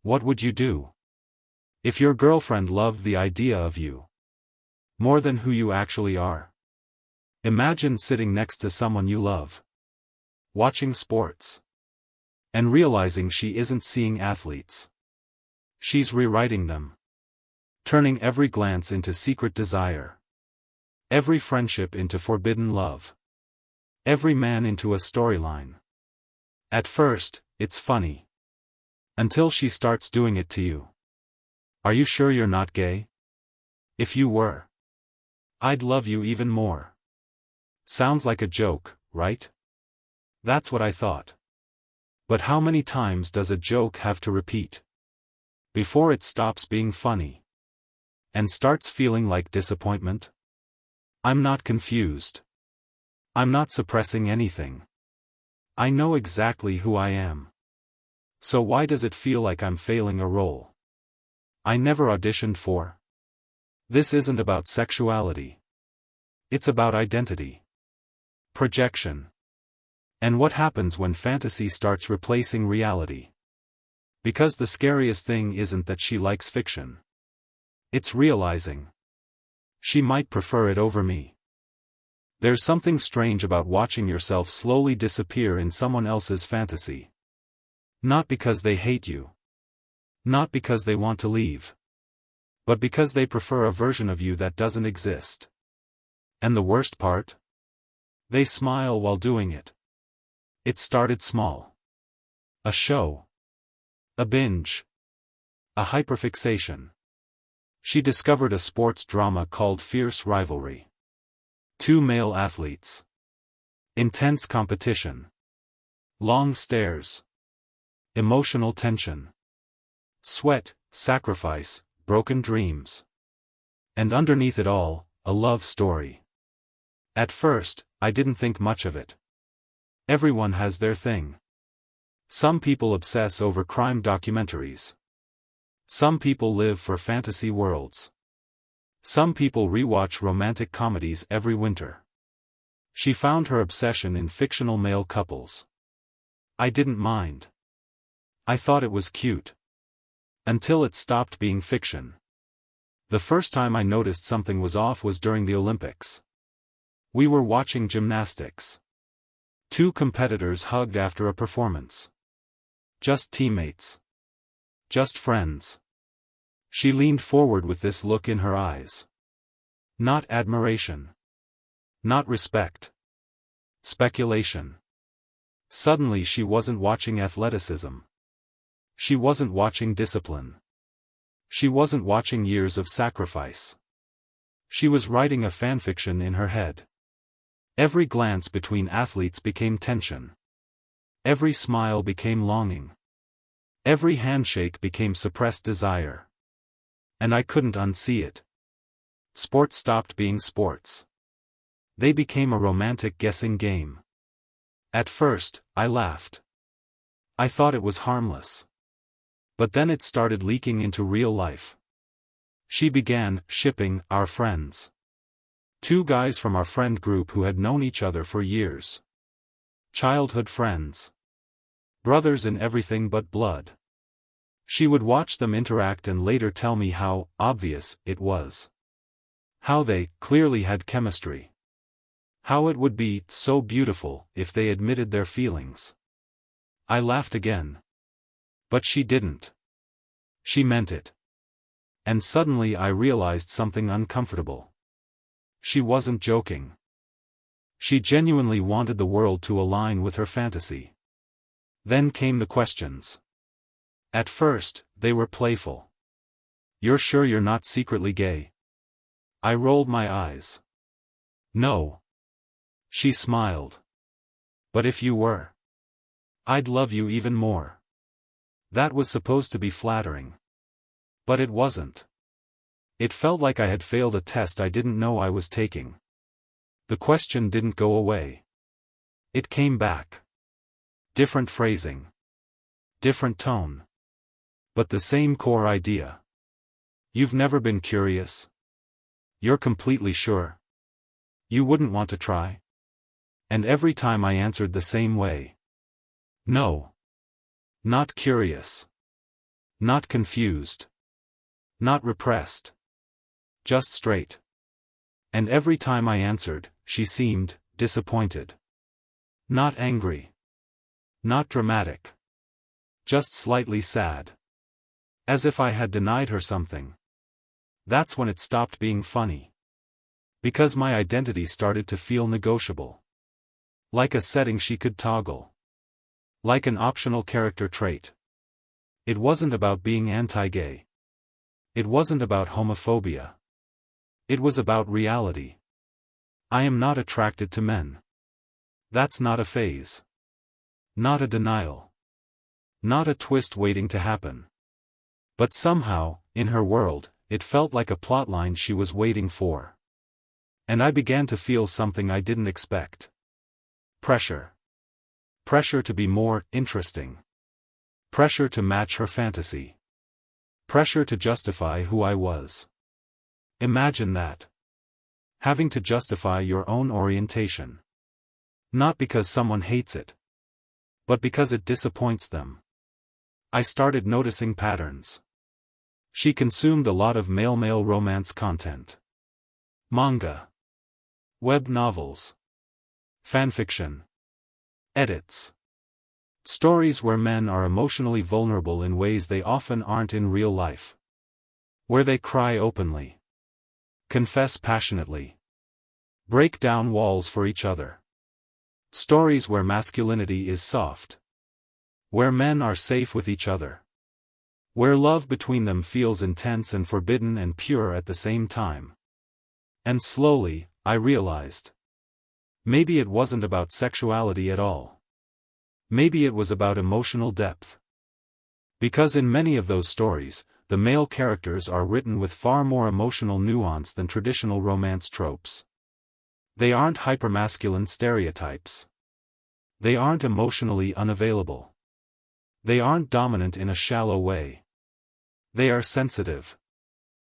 What would you do if your girlfriend loved the idea of you more than who you actually are? Imagine sitting next to someone you love, watching sports, and realizing she isn't seeing athletes. She's rewriting them, turning every glance into secret desire, every friendship into forbidden love, every man into a storyline. At first, it's funny. Until she starts doing it to you. Are you sure you're not gay? If you were, I'd love you even more. Sounds like a joke, right? That's what I thought. But how many times does a joke have to repeat before it stops being funny and starts feeling like disappointment? I'm not confused. I'm not suppressing anything. I know exactly who I am. So why does it feel like I'm failing a role I never auditioned for? This isn't about sexuality. It's about identity, projection, and what happens when fantasy starts replacing reality. Because the scariest thing isn't that she likes fiction. It's realizing she might prefer it over me. There's something strange about watching yourself slowly disappear in someone else's fantasy. Not because they hate you. Not because they want to leave. But because they prefer a version of you that doesn't exist. And the worst part? They smile while doing it. It started small. A show. A binge. A hyperfixation. She discovered a sports drama called Fierce Rivalry. 2 male athletes. Intense competition. Long stares. Emotional tension. Sweat, sacrifice, broken dreams. And underneath it all, a love story. At first, I didn't think much of it. Everyone has their thing. Some people obsess over crime documentaries. Some people live for fantasy worlds. Some people rewatch romantic comedies every winter. She found her obsession in fictional male couples. I didn't mind. I thought it was cute. Until it stopped being fiction. The first time I noticed something was off was during the Olympics. We were watching gymnastics. 2 competitors hugged after a performance. Just teammates. Just friends. She leaned forward with this look in her eyes. Not admiration. Not respect. Speculation. Suddenly she wasn't watching athleticism. She wasn't watching discipline. She wasn't watching years of sacrifice. She was writing a fanfiction in her head. Every glance between athletes became tension. Every smile became longing. Every handshake became suppressed desire. And I couldn't unsee it. Sports stopped being sports. They became a romantic guessing game. At first, I laughed. I thought it was harmless. But then it started leaking into real life. She began shipping our friends. 2 guys from our friend group who had known each other for years. Childhood friends. Brothers in everything but blood. She would watch them interact and later tell me how obvious it was. How they clearly had chemistry. How it would be so beautiful if they admitted their feelings. I laughed again. But she didn't. She meant it. And suddenly I realized something uncomfortable. She wasn't joking. She genuinely wanted the world to align with her fantasy. Then came the questions. At first, they were playful. You're sure you're not secretly gay? I rolled my eyes. No. She smiled. But if you were, I'd love you even more. That was supposed to be flattering. But it wasn't. It felt like I had failed a test I didn't know I was taking. The question didn't go away. It came back. Different phrasing. Different tone. But the same core idea. You've never been curious? You're completely sure? You wouldn't want to try? And every time I answered the same way. No. Not curious. Not confused. Not repressed. Just straight. And every time I answered, she seemed disappointed. Not angry. Not dramatic. Just slightly sad. As if I had denied her something. That's when it stopped being funny. Because my identity started to feel negotiable. Like a setting she could toggle. Like an optional character trait. It wasn't about being anti-gay. It wasn't about homophobia. It was about reality. I am not attracted to men. That's not a phase. Not a denial. Not a twist waiting to happen. But somehow, in her world, it felt like a plotline she was waiting for. And I began to feel something I didn't expect. Pressure. Pressure to be more interesting. Pressure to match her fantasy. Pressure to justify who I was. Imagine that. Having to justify your own orientation. Not because someone hates it. But because it disappoints them. I started noticing patterns. She consumed a lot of male-male romance content. Manga. Web novels. Fanfiction. Edits. Stories where men are emotionally vulnerable in ways they often aren't in real life. Where they cry openly. Confess passionately. Break down walls for each other. Stories where masculinity is soft. Where men are safe with each other. Where love between them feels intense and forbidden and pure at the same time. And slowly, I realized. Maybe it wasn't about sexuality at all. Maybe it was about emotional depth. Because in many of those stories, the male characters are written with far more emotional nuance than traditional romance tropes. They aren't hypermasculine stereotypes. They aren't emotionally unavailable. They aren't dominant in a shallow way. They are sensitive.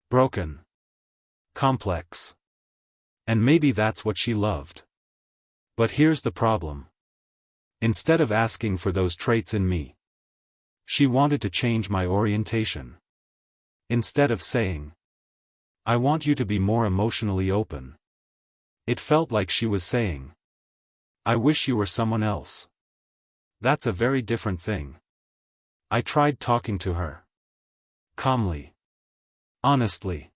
Broken. Complex. And maybe that's what she loved. But here's the problem. Instead of asking for those traits in me, she wanted to change my orientation. Instead of saying, I want you to be more emotionally open. It felt like she was saying, I wish you were someone else. That's a very different thing. I tried talking to her. Calmly. Honestly.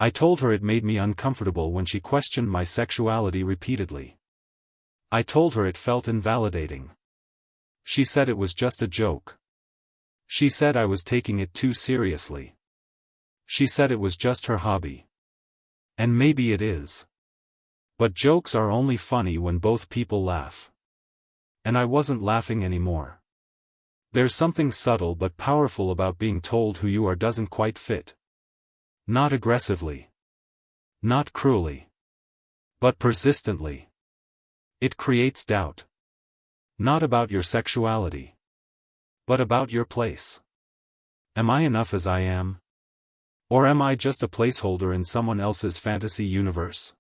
I told her it made me uncomfortable when she questioned my sexuality repeatedly. I told her it felt invalidating. She said it was just a joke. She said I was taking it too seriously. She said it was just her hobby. And maybe it is. But jokes are only funny when both people laugh. And I wasn't laughing anymore. There's something subtle but powerful about being told who you are doesn't quite fit. Not aggressively. Not cruelly. But persistently. It creates doubt. Not about your sexuality. But about your place. Am I enough as I am? Or am I just a placeholder in someone else's fantasy universe?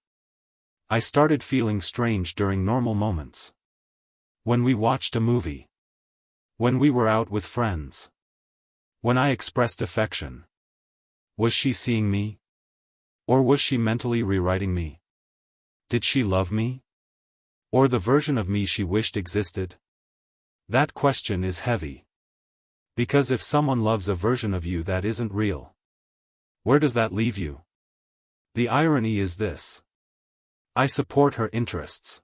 I started feeling strange during normal moments. When we watched a movie. When we were out with friends. When I expressed affection. Was she seeing me? Or was she mentally rewriting me? Did she love me? Or the version of me she wished existed? That question is heavy. Because if someone loves a version of you that isn't real, where does that leave you? The irony is this. I support her interests.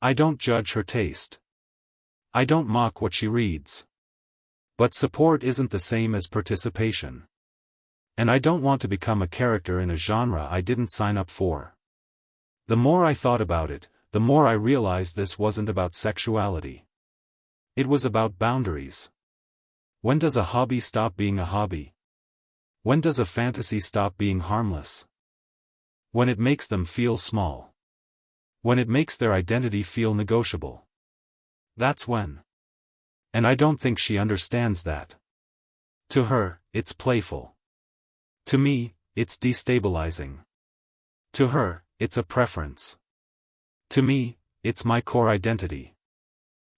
I don't judge her taste. I don't mock what she reads. But support isn't the same as participation. And I don't want to become a character in a genre I didn't sign up for. The more I thought about it, the more I realized this wasn't about sexuality. It was about boundaries. When does a hobby stop being a hobby? When does a fantasy stop being harmless? When it makes them feel small. When it makes their identity feel negotiable. That's when. And I don't think she understands that. To her, it's playful. To me, it's destabilizing. To her, it's a preference. To me, it's my core identity.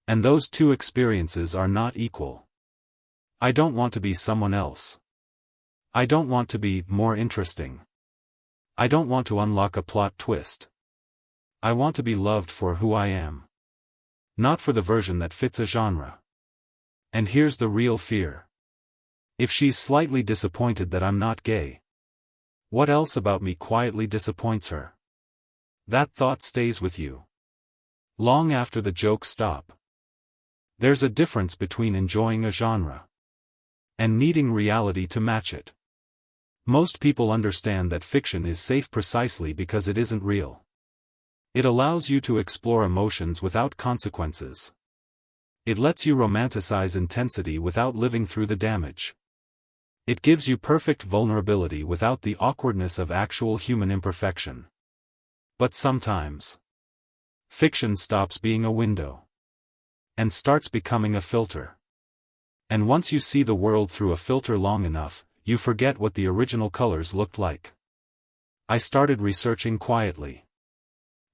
And those two experiences are not equal. I don't want to be someone else. I don't want to be more interesting. I don't want to unlock a plot twist. I want to be loved for who I am. Not for the version that fits a genre. And here's the real fear. If she's slightly disappointed that I'm not gay, what else about me quietly disappoints her? That thought stays with you long after the jokes stop. There's a difference between enjoying a genre and needing reality to match it. Most people understand that fiction is safe precisely because it isn't real. It allows you to explore emotions without consequences. It lets you romanticize intensity without living through the damage. It gives you perfect vulnerability without the awkwardness of actual human imperfection. But sometimes, fiction stops being a window and starts becoming a filter. And once you see the world through a filter long enough, you forget what the original colors looked like. I started researching quietly.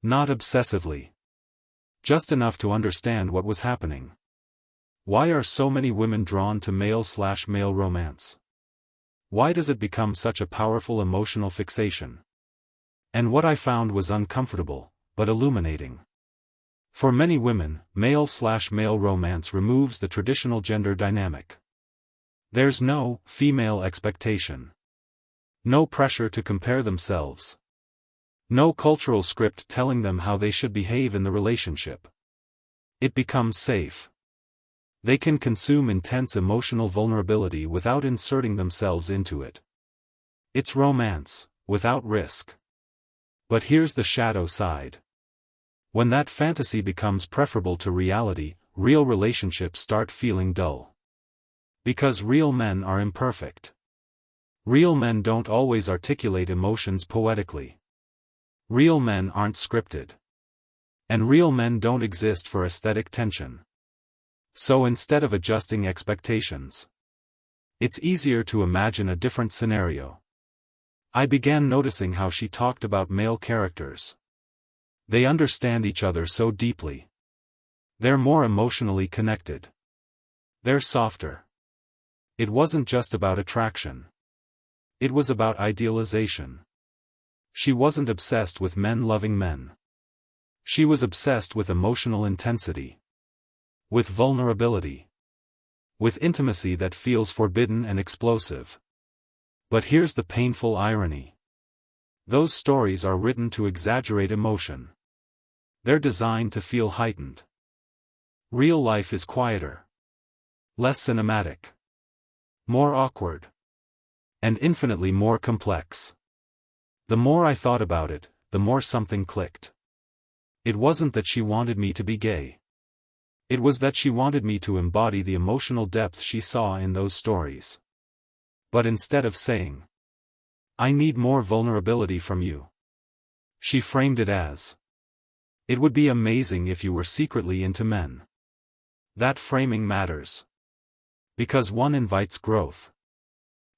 Not obsessively. Just enough to understand what was happening. Why are so many women drawn to male/male romance? Why does it become such a powerful emotional fixation? And what I found was uncomfortable, but illuminating. For many women, male/male romance removes the traditional gender dynamic. There's no female expectation. No pressure to compare themselves. No cultural script telling them how they should behave in the relationship. It becomes safe. They can consume intense emotional vulnerability without inserting themselves into it. It's romance, without risk. But here's the shadow side. When that fantasy becomes preferable to reality, real relationships start feeling dull. Because real men are imperfect. Real men don't always articulate emotions poetically. Real men aren't scripted. And real men don't exist for aesthetic tension. So instead of adjusting expectations, it's easier to imagine a different scenario. I began noticing how she talked about male characters. They understand each other so deeply. They're more emotionally connected. They're softer. It wasn't just about attraction. It was about idealization. She wasn't obsessed with men loving men. She was obsessed with emotional intensity. With vulnerability. With intimacy that feels forbidden and explosive. But here's the painful irony. Those stories are written to exaggerate emotion. They're designed to feel heightened. Real life is quieter. Less cinematic. More awkward. And infinitely more complex. The more I thought about it, the more something clicked. It wasn't that she wanted me to be gay. It was that she wanted me to embody the emotional depth she saw in those stories. But instead of saying, "I need more vulnerability from you," she framed it as, "It would be amazing if you were secretly into men." That framing matters. Because one invites growth.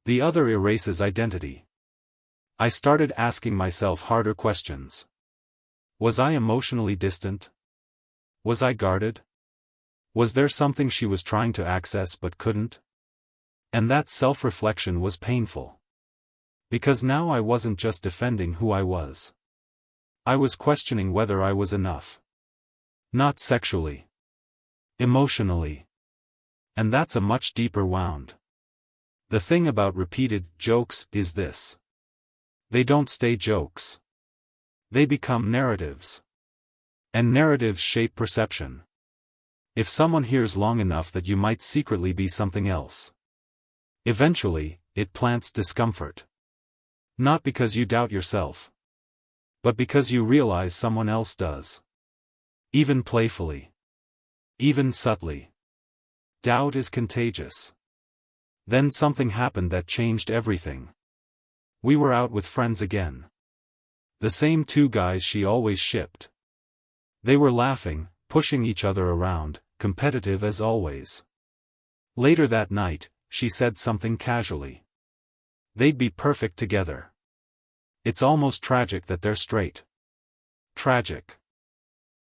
The other erases identity. I started asking myself harder questions. Was I emotionally distant? Was I guarded? Was there something she was trying to access but couldn't? And that self-reflection was painful. Because now I wasn't just defending who I was. I was questioning whether I was enough. Not sexually. Emotionally. And that's a much deeper wound. The thing about repeated jokes is this. They don't stay jokes. They become narratives. And narratives shape perception. If someone hears long enough that you might secretly be something else, eventually, it plants discomfort. Not because you doubt yourself, but because you realize someone else does. Even playfully. Even subtly. Doubt is contagious. Then something happened that changed everything. We were out with friends again. The same two guys she always shipped. They were laughing, pushing each other around, competitive as always. Later that night, she said something casually. They'd be perfect together. It's almost tragic that they're straight. Tragic.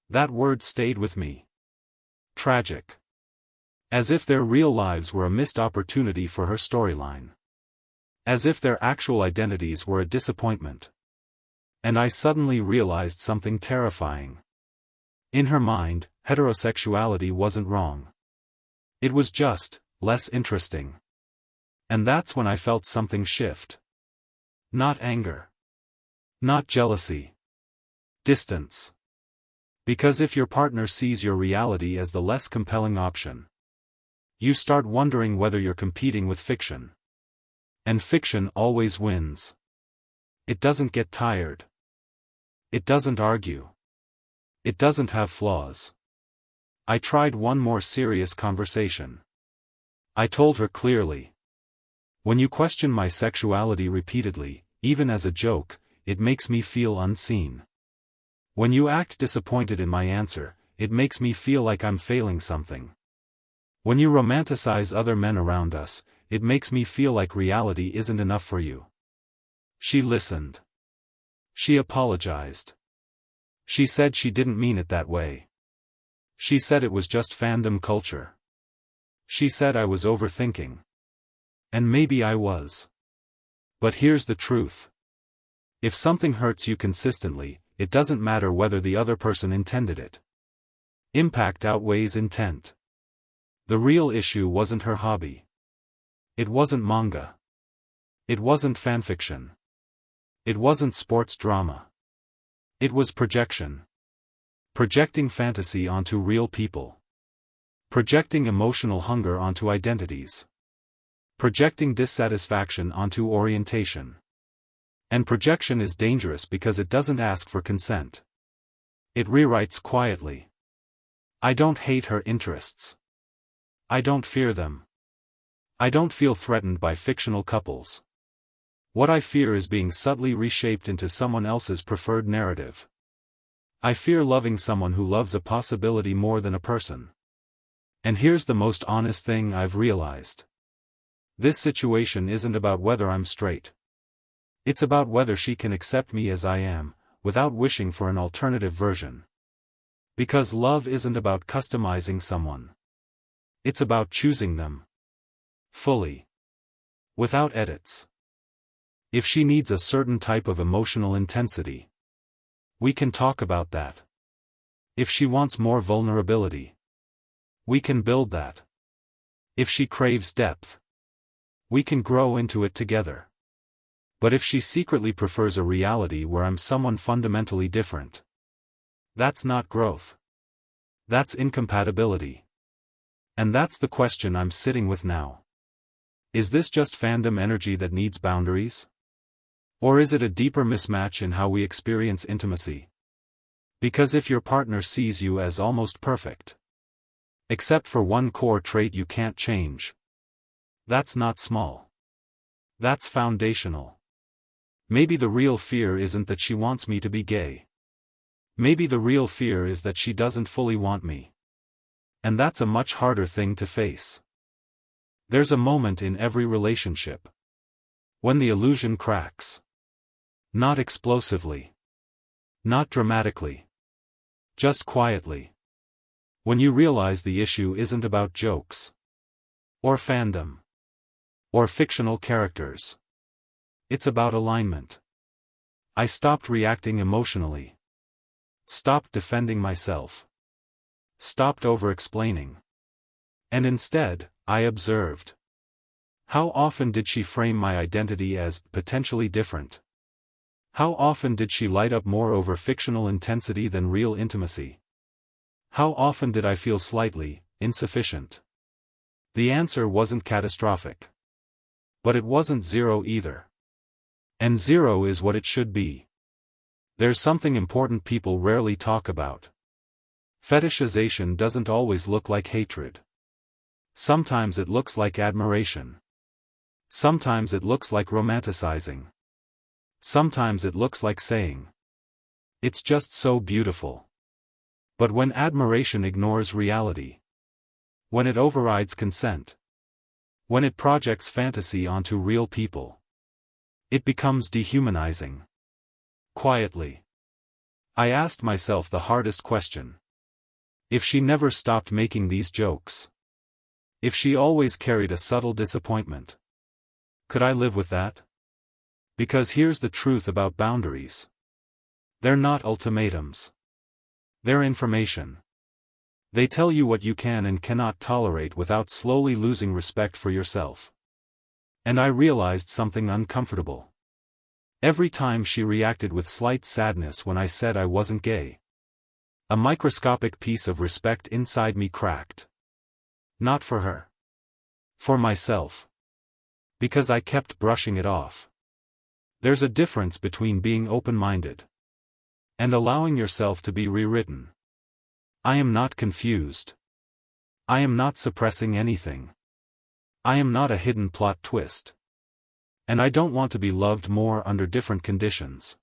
That word stayed with me. Tragic. As if their real lives were a missed opportunity for her storyline. As if their actual identities were a disappointment. And I suddenly realized something terrifying. In her mind, heterosexuality wasn't wrong. It was just less interesting. And that's when I felt something shift. Not anger. Not jealousy. Distance. Because if your partner sees your reality as the less compelling option, you start wondering whether you're competing with fiction. And fiction always wins. It doesn't get tired. It doesn't argue. It doesn't have flaws. I tried one more serious conversation. I told her clearly. When you question my sexuality repeatedly, even as a joke, it makes me feel unseen. When you act disappointed in my answer, it makes me feel like I'm failing something. When you romanticize other men around us, it makes me feel like reality isn't enough for you. She listened. She apologized. She said she didn't mean it that way. She said it was just fandom culture. She said I was overthinking. And maybe I was. But here's the truth. If something hurts you consistently, it doesn't matter whether the other person intended it. Impact outweighs intent. The real issue wasn't her hobby. It wasn't manga. It wasn't fanfiction. It wasn't sports drama. It was projection. Projecting fantasy onto real people. Projecting emotional hunger onto identities. Projecting dissatisfaction onto orientation. And projection is dangerous because it doesn't ask for consent. It rewrites quietly. I don't hate her interests. I don't fear them. I don't feel threatened by fictional couples. What I fear is being subtly reshaped into someone else's preferred narrative. I fear loving someone who loves a possibility more than a person. And here's the most honest thing I've realized. This situation isn't about whether I'm straight. It's about whether she can accept me as I am, without wishing for an alternative version. Because love isn't about customizing someone. It's about choosing them. Fully. Without edits. If she needs a certain type of emotional intensity, we can talk about that. If she wants more vulnerability, we can build that. If she craves depth, we can grow into it together. But if she secretly prefers a reality where I'm someone fundamentally different, that's not growth. That's incompatibility. And that's the question I'm sitting with now. Is this just fandom energy that needs boundaries? Or is it a deeper mismatch in how we experience intimacy? Because if your partner sees you as almost perfect, except for one core trait you can't change, that's not small. That's foundational. Maybe the real fear isn't that she wants me to be gay. Maybe the real fear is that she doesn't fully want me. And that's a much harder thing to face. There's a moment in every relationship when the illusion cracks. Not explosively. Not dramatically. Just quietly. When you realize the issue isn't about jokes. Or fandom. Or fictional characters. It's about alignment. I stopped reacting emotionally. Stopped defending myself. Stopped over-explaining. And instead, I observed. How often did she frame my identity as potentially different? How often did she light up more over fictional intensity than real intimacy? How often did I feel slightly insufficient? The answer wasn't catastrophic. But it wasn't zero either. And zero is what it should be. There's something important people rarely talk about. Fetishization doesn't always look like hatred. Sometimes it looks like admiration. Sometimes it looks like romanticizing. Sometimes it looks like saying, "It's just so beautiful." But when admiration ignores reality, when it overrides consent, when it projects fantasy onto real people, it becomes dehumanizing. Quietly, I asked myself the hardest question. If she never stopped making these jokes, If she always carried a subtle disappointment. Could I live with that? Because here's the truth about boundaries. They're not ultimatums. They're information. They tell you what you can and cannot tolerate without slowly losing respect for yourself. And I realized something uncomfortable. Every time she reacted with slight sadness when I said I wasn't gay. A microscopic piece of respect inside me cracked. Not for her. For myself. Because I kept brushing it off. There's a difference between being open-minded and allowing yourself to be rewritten. I am not confused. I am not suppressing anything. I am not a hidden plot twist. And I don't want to be loved more under different conditions.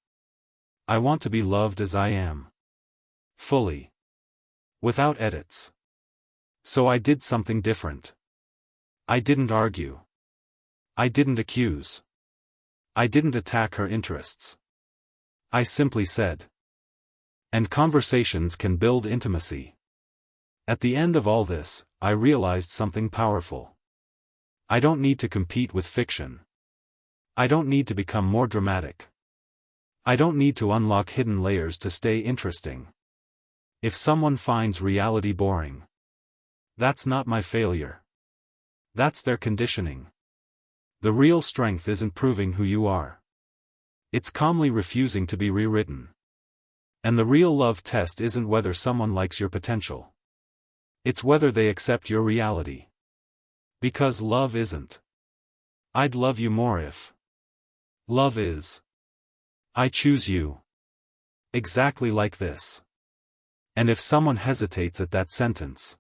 I want to be loved as I am. Fully. Without edits. So I did something different. I didn't argue. I didn't accuse. I didn't attack her interests. I simply said. And conversations can build intimacy. At the end of all this, I realized something powerful. I don't need to compete with fiction. I don't need to become more dramatic. I don't need to unlock hidden layers to stay interesting. If someone finds reality boring, that's not my failure. That's their conditioning. The real strength isn't proving who you are. It's calmly refusing to be rewritten. And the real love test isn't whether someone likes your potential. It's whether they accept your reality. Because love isn't. I'd love you more if. Love is. I choose you. Exactly like this. And if someone hesitates at that sentence,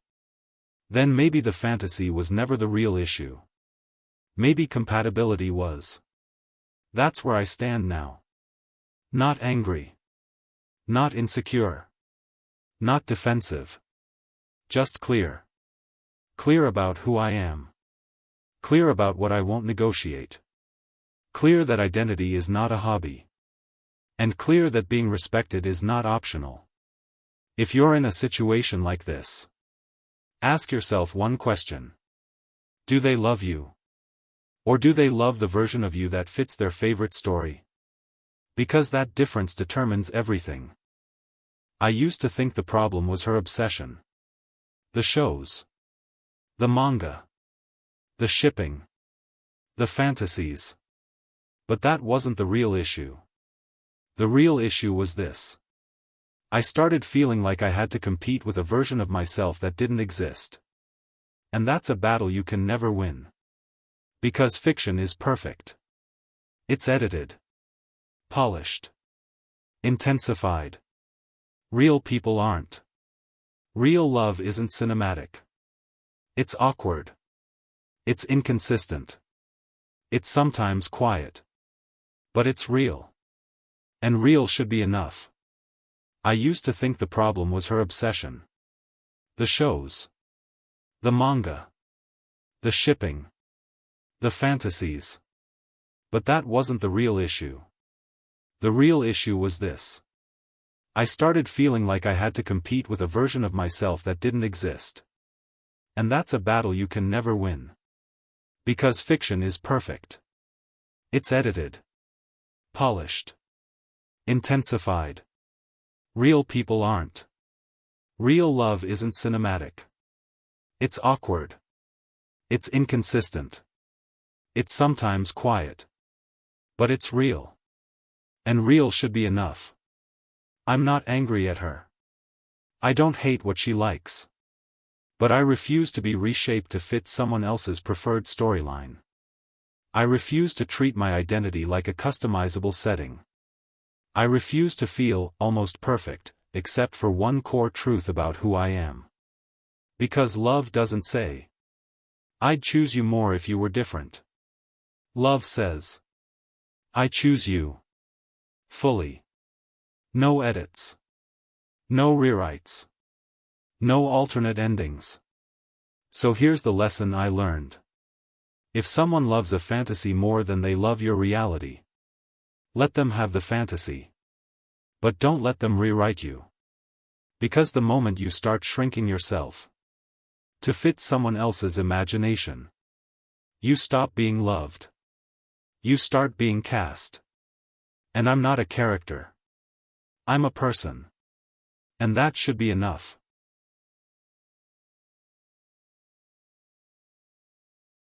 then maybe the fantasy was never the real issue. Maybe compatibility was. That's where I stand now. Not angry. Not insecure. Not defensive. Just clear. Clear about who I am. Clear about what I won't negotiate. Clear that identity is not a hobby. And clear that being respected is not optional. If you're in a situation like this, ask yourself one question. Do they love you? Or do they love the version of you that fits their favorite story? Because that difference determines everything. I used to think the problem was her obsession. The shows. The manga. The shipping. The fantasies. But that wasn't the real issue. The real issue was this. I started feeling like I had to compete with a version of myself that didn't exist. And that's a battle you can never win. Because fiction is perfect. It's edited. Polished. Intensified. Real people aren't. Real love isn't cinematic. It's awkward. It's inconsistent. It's sometimes quiet. But it's real. And real should be enough. I used to think the problem was her obsession. The shows. The manga. The shipping. The fantasies. But that wasn't the real issue. The real issue was this. I started feeling like I had to compete with a version of myself that didn't exist. And that's a battle you can never win. Because fiction is perfect. It's edited. Polished. Intensified. Real people aren't. Real love isn't cinematic. It's awkward. It's inconsistent. It's sometimes quiet. But it's real. And real should be enough. I'm not angry at her. I don't hate what she likes. But I refuse to be reshaped to fit someone else's preferred storyline. I refuse to treat my identity like a customizable setting. I refuse to feel almost perfect, except for one core truth about who I am. Because love doesn't say, I'd choose you more if you were different. Love says, I choose you. Fully. No edits. No rewrites. No alternate endings. So here's the lesson I learned. If someone loves a fantasy more than they love your reality, let them have the fantasy. But don't let them rewrite you. Because the moment you start shrinking yourself To fit someone else's imagination. You stop being loved. You start being cast. And I'm not a character. I'm a person. And that should be enough.